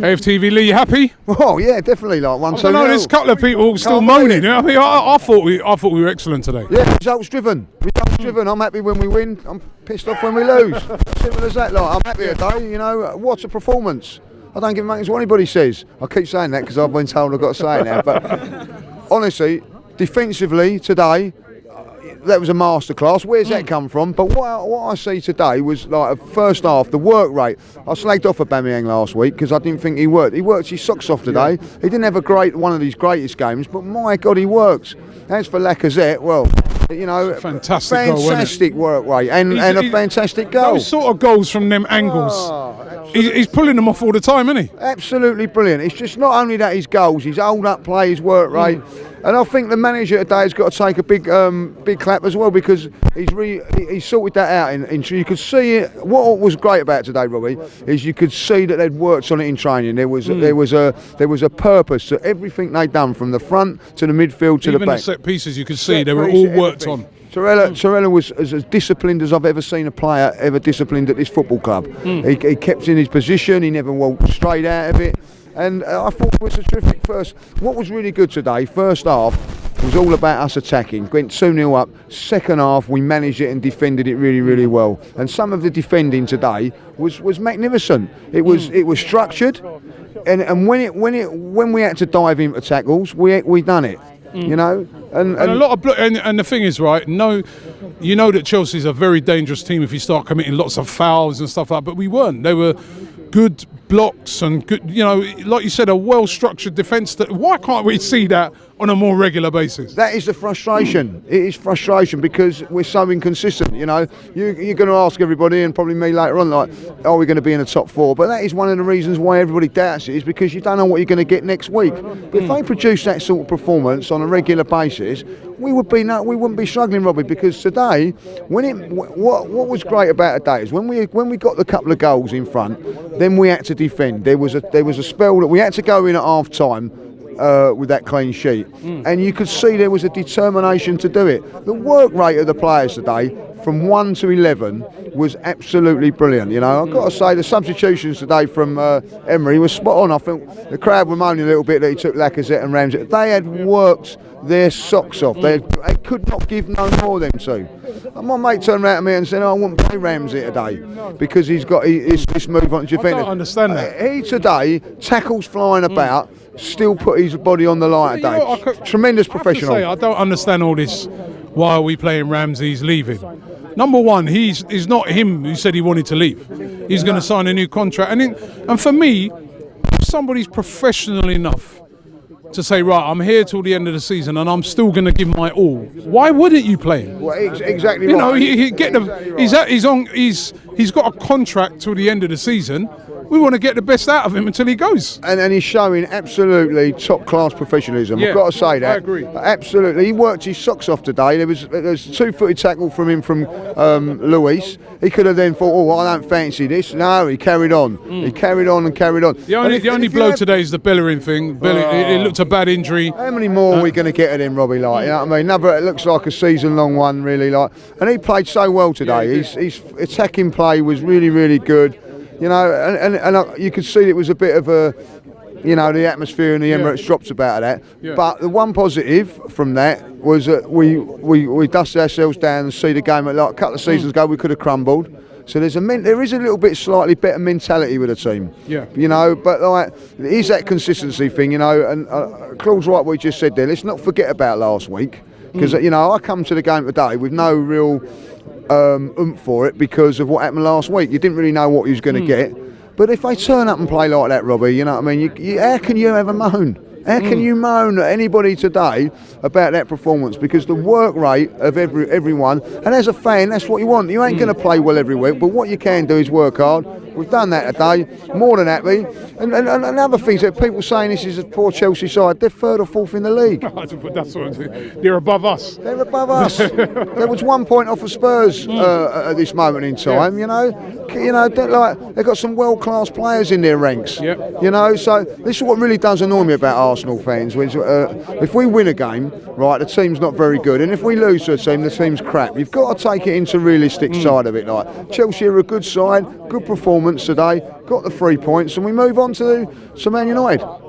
AFTV, Lee, you happy? Oh yeah, definitely. Like 1-2. No, there's a couple of people still moaning. I mean, I thought we were excellent today. Yeah, results driven. I'm happy when we win. I'm pissed off when we lose. Simple as that. Like, I'm happy today. You know, what a performance. I don't give a much what anybody says. I keep saying that because I've been told I've got to say it now. But honestly, defensively today, that was a masterclass. Where's that come from? But what I see today was like a first half, the work rate. I slagged off Aubameyang last week because I didn't think he worked. He worked his socks off today. Yeah. He didn't have one of these greatest games, but my God, he works. As for Lacazette, well, you know, fantastic work rate and a fantastic goal. Those sort of goals from them angles. He's pulling them off all the time, isn't he? Absolutely brilliant. It's just not only that his goals, his hold-up play, his work rate. And I think the manager today has got to take a big clap as well because he's sorted that out. You could see it. What was great about today, Robbie, is you could see that they'd worked on it in training. There was a purpose to everything they'd done from the front to the midfield to the back. Even the set pieces, you could see they were all worked on. Torella was as disciplined as I've ever seen a player ever disciplined at this football club. He kept in his position. He never walked straight out of it. And I thought it was a terrific first. What was really good today, first half, was all about us attacking. Went 2-0 up. Second half, we managed it and defended it really, really well. And some of the defending today was magnificent. It was structured, and when we had to dive into tackles, we done it. You know, and a lot of and the thing is, right? No, you know that Chelsea's a very dangerous team if you start committing lots of fouls and stuff like that. But we weren't. They were good blocks and good, you know, like you said, a well-structured defence. Why can't we see that on a more regular basis? That is the frustration. It is frustration because we're so inconsistent. You know, you're going to ask everybody and probably me later on, like, are we going to be in the top four? But that is one of the reasons why everybody doubts it, is because you don't know what you're going to get next week. But if they produce that sort of performance on a regular basis, we wouldn't be struggling, Robbie. Because today, what was great about today is when we got the couple of goals in front, then we had to defend. There was a spell that we had to go in at half time. With that clean sheet, and you could see there was a determination to do it. The work rate of the players today, from 1 to 11, was absolutely brilliant. You know, I've got to say the substitutions today from Emery was spot on. I think the crowd were moaning a little bit that he took Lacazette and Ramsey. They had worked their socks off. They could not give no more, them two. And my mate turned around to me and said, I wouldn't play Ramsey today because he's got this move on to defend. I don't understand that. He today, tackles flying about, still put his body on the line today. Tremendous professional. I don't understand all this. Why are we playing Ramsey? He's leaving. Number one, he's not him who said he wanted to leave. He's going to sign a new contract. And for me, if somebody's professional enough to say, right, I'm here till the end of the season and I'm still going to give my all, why wouldn't you play him? Well, exactly. You know, he's got a contract till the end of the season. We want to get the best out of him until he goes. And he's showing absolutely top-class professionalism. Yeah, I've got to say that. I agree. Absolutely. He worked his socks off today. There was a two-footed tackle from him from Luis. He could have then thought, oh, I don't fancy this. No, he carried on. He carried on and carried on. The only blow today is the Bellerin thing. It looked a bad injury. How many more are we going to get at him, Robbie? Like, you know what I mean? It looks like a season-long one, really. Like, and he played so well today. His attacking play was really, really good. You know, and you could see it was a bit of a, you know, the atmosphere in the Emirates dropped about that. Yeah. But the one positive from that was that we dusted ourselves down and see the game like a couple of seasons ago we could have crumbled. So there is a little bit slightly better mentality with the team. Yeah. You know, but like it is that consistency thing, you know. And Claude's right what we just said there. Let's not forget about last week because you know I come to the game today with no real oomph for it because of what happened last week. You didn't really know what you was going to get. But if they turn up and play like that, Robbie, you know what I mean? How can you ever moan? How can you moan at anybody today about that performance? Because the work rate of everyone, and as a fan, that's what you want. You ain't going to play well every week, but what you can do is work hard. We've done that today, more than happy. And other things that people saying this is a poor Chelsea side, they're third or fourth in the league. They're above us. They're above us. There was 1 point off of Spurs at this moment in time. Yeah. You know, they've got some world-class players in their ranks. Yep. You know, so this is what really does annoy me about Arsenal fans. Which, if we win a game, right, the team's not very good, and if we lose to a team, the team's crap. You've got to take it into realistic side of it. Like Chelsea are a good side, good performance. performance today, got the 3 points, and we move on to Man United.